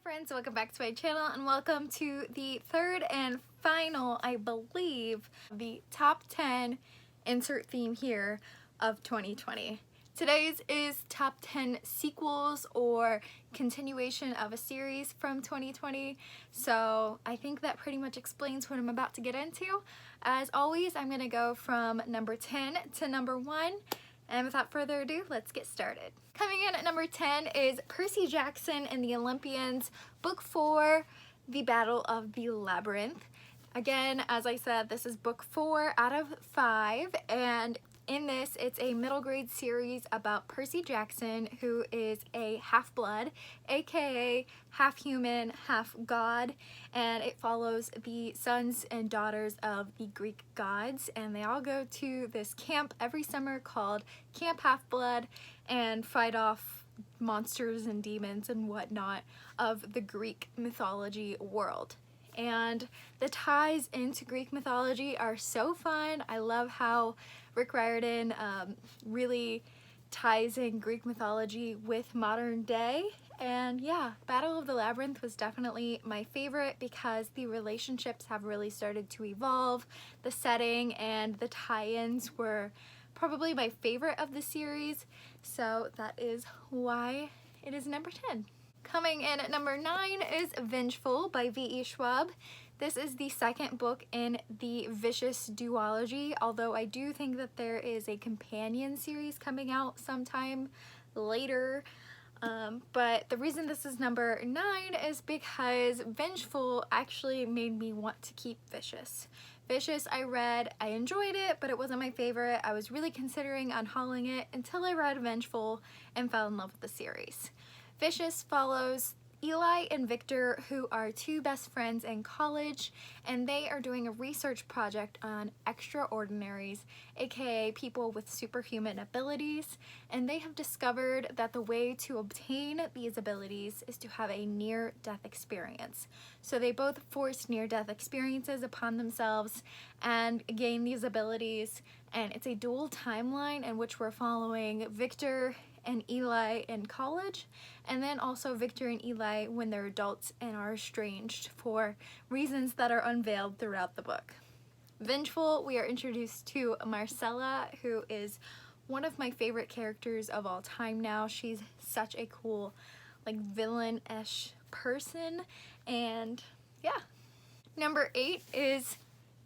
friends, welcome back to my channel and welcome to the third and final, I believe, the top 10 insert theme here of 2020. Today's is top 10 sequels or continuation of a series from 2020. So I think that pretty much explains what I'm about to get into. As always, I'm going to go from number 10 to number 1. And without further ado, let's get started. Coming in at number 10 is Percy Jackson and the Olympians, Book 4, The Battle of the Labyrinth. Again, as I said, this is book 4 out of 5, and in this, it's a middle grade series about Percy Jackson, who is a half-blood, aka half-human, half-god, and it follows the sons and daughters of the Greek gods, and they all go to this camp every summer called Camp Half-Blood and fight off monsters and demons and whatnot of the Greek mythology world. And the ties into Greek mythology are so fun. I love how Rick Riordan really ties in Greek mythology with modern day. And yeah, Battle of the Labyrinth was definitely my favorite because the relationships have really started to evolve. The setting and the tie-ins were probably my favorite of the series. So that is why it is number 10. Coming in at number 9 is Vengeful by V.E. Schwab. This is the second book in the Vicious duology, although I do think that there is a companion series coming out sometime later. But the reason this is number 9 is because Vengeful actually made me want to keep Vicious. Vicious I read, I enjoyed it, but it wasn't my favorite. I was really considering unhauling it until I read Vengeful and fell in love with the series. Vicious follows Eli and Victor, who are two best friends in college, and they are doing a research project on extraordinaries, aka people with superhuman abilities, and they have discovered that the way to obtain these abilities is to have a near-death experience. So they both force near-death experiences upon themselves and gain these abilities, and it's a dual timeline in which we're following Victor and Eli in college, and then also Victor and Eli when they're adults and are estranged for reasons that are unveiled throughout the book. Vengeful, we are introduced to Marcella, who is one of my favorite characters of all time now. She's such a cool, like, villain-ish person, and yeah. Number 8 is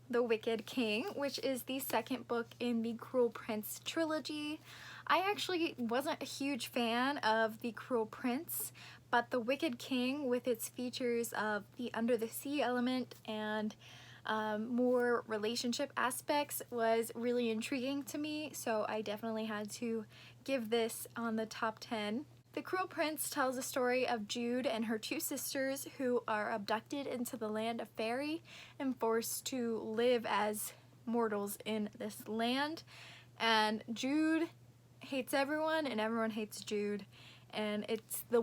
The Wicked King, which is the second book in the Cruel Prince trilogy. I actually wasn't a huge fan of The Cruel Prince, but The Wicked King, with its features of the under the sea element and more relationship aspects, was really intriguing to me, so I definitely had to give this on the top 10. The Cruel Prince tells the story of Jude and her two sisters who are abducted into the land of Fairy and forced to live as mortals in this land. And Jude hates everyone and everyone hates Jude, and it's the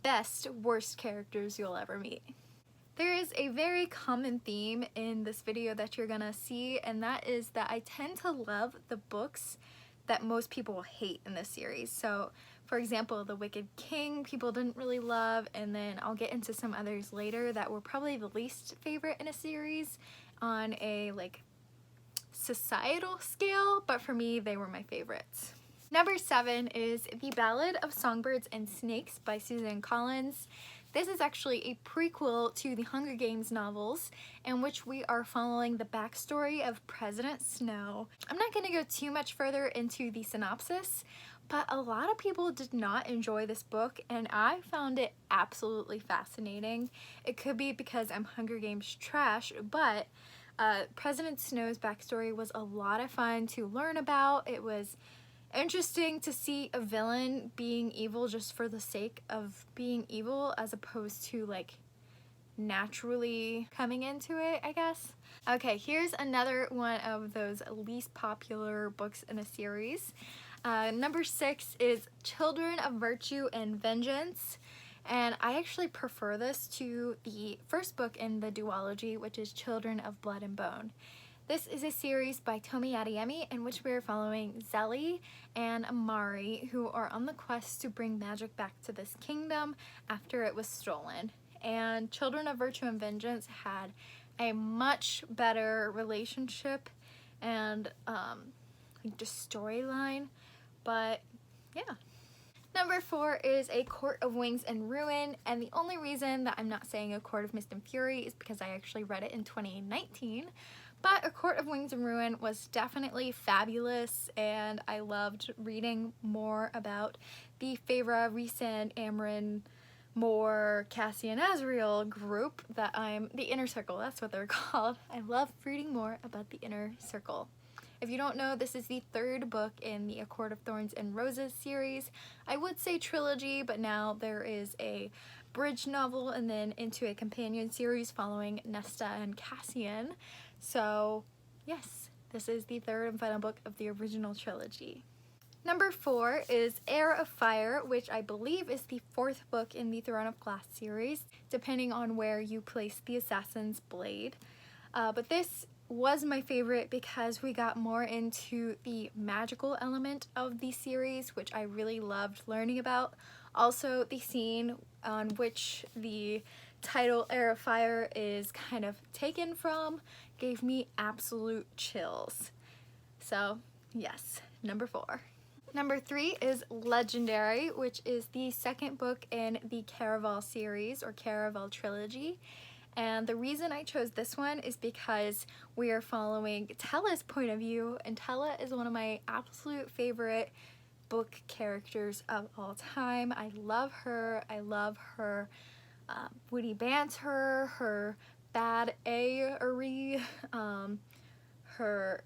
best worst characters you'll ever meet. There is a very common theme in this video that you're gonna see, and that is that I tend to love the books that most people hate in this series. So for example, The Wicked King people didn't really love, and then I'll get into some others later that were probably the least favorite in a series on a societal scale, but for me they were my favorites. Number 7 is The Ballad of Songbirds and Snakes by Suzanne Collins. This is actually a prequel to the Hunger Games novels, in which we are following the backstory of President Snow. I'm not going to go too much further into the synopsis, but a lot of people did not enjoy this book, and I found it absolutely fascinating. It could be because I'm Hunger Games trash, but President Snow's backstory was a lot of fun to learn about. It was interesting to see a villain being evil just for the sake of being evil, as opposed to like naturally coming into it, I guess. Okay, here's another one of those least popular books in a series. Number 6 is Children of Virtue and Vengeance. And I actually prefer this to the first book in the duology, which is Children of Blood and Bone. This is a series by Tomi Adeyemi in which we are following Zelly and Amari, who are on the quest to bring magic back to this kingdom after it was stolen. And Children of Virtue and Vengeance had a much better relationship and just storyline, but yeah. Number 4 is A Court of Wings and Ruin, and the only reason that I'm not saying A Court of Mist and Fury is because I actually read it in 2019, but A Court of Wings and Ruin was definitely fabulous, and I loved reading more about the Feyre, Rhysand, Amren, Moore, Cassian, Azriel group that the Inner Circle, that's what they're called. I love reading more about the Inner Circle. If you don't know, this is the 3rd book in the A Court of Thorns and Roses series. I would say trilogy, but now there is a bridge novel and then into a companion series following Nesta and Cassian. So yes, this is the 3rd and final book of the original trilogy. Number 4 is Heir of Fire, which I believe is the 4th book in the Throne of Glass series, depending on where you place the Assassin's Blade. But this was my favorite because we got more into the magical element of the series, which I really loved learning about. Also, the scene on which the title Heir of Fire is kind of taken from gave me absolute chills. So yes, number 4. Number 3 is Legendary, which is the 2nd book in the Caraval series or Caraval trilogy. And the reason I chose this one is because we are following Tella's point of view, and Tella is one of my absolute favorite book characters of all time. I love her. I love her witty banter, her bad A-ery, her,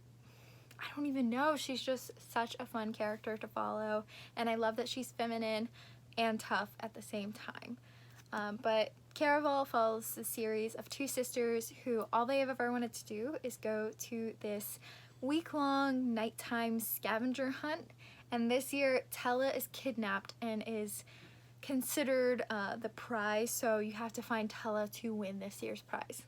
I don't even know, she's just such a fun character to follow, and I love that she's feminine and tough at the same time. But Caraval follows the series of 2 sisters who all they have ever wanted to do is go to this week-long nighttime scavenger hunt, and this year Tella is kidnapped and is considered the prize, so you have to find Tella to win this year's prize.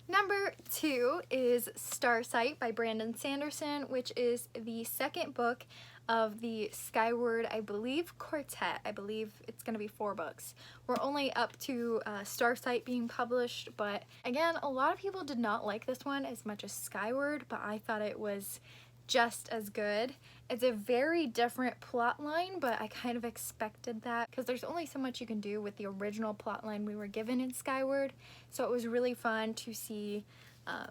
Number 2 is Starsight by Brandon Sanderson, which is the 2nd book of the Skyward, I believe, quartet. I believe it's going to be 4 books. We're only up to Starsight being published, but again, a lot of people did not like this one as much as Skyward, but I thought it was just as good. It's a very different plot line, but I kind of expected that because there's only so much you can do with the original plot line we were given in Skyward, so it was really fun to see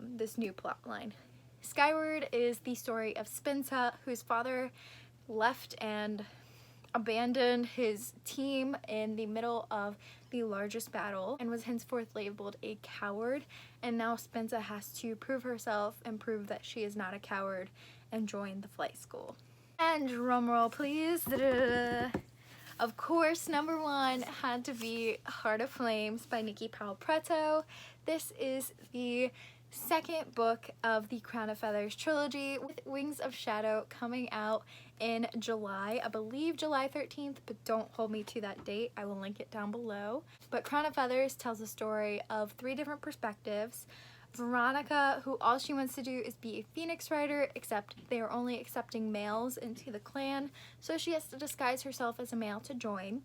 this new plot line. Skyward is the story of Spensa, whose father left and abandoned his team in the middle of the largest battle and was henceforth labeled a coward, and now Spensa has to prove herself and prove that she is not a coward and join the flight school. And drumroll please. Of course, number 1 had to be Heart of Flames by Nikki Powell Preto. This is the 2nd book of the Crown of Feathers trilogy, with Wings of Shadow coming out in July, I believe July 13th, but don't hold me to that date. I will link it down below. But Crown of Feathers tells the story of 3 different perspectives. Veronica, who all she wants to do is be a Phoenix Rider, except they are only accepting males into the clan, so she has to disguise herself as a male to join.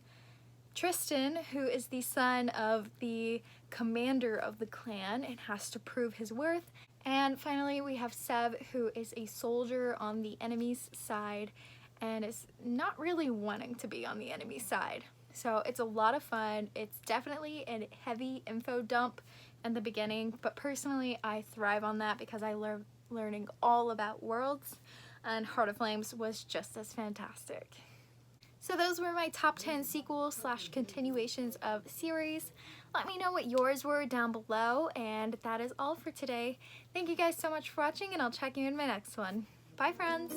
Tristan, who is the son of the commander of the clan and has to prove his worth. And finally, we have Sev, who is a soldier on the enemy's side and is not really wanting to be on the enemy's side. So it's a lot of fun. It's definitely a heavy info dump in the beginning, but personally I thrive on that because I love learning all about worlds, and Heart of Flames was just as fantastic. So those were my top 10 sequels / continuations of series. Let me know what yours were down below, and that is all for today. Thank you guys so much for watching, and I'll check you in my next one. Bye friends!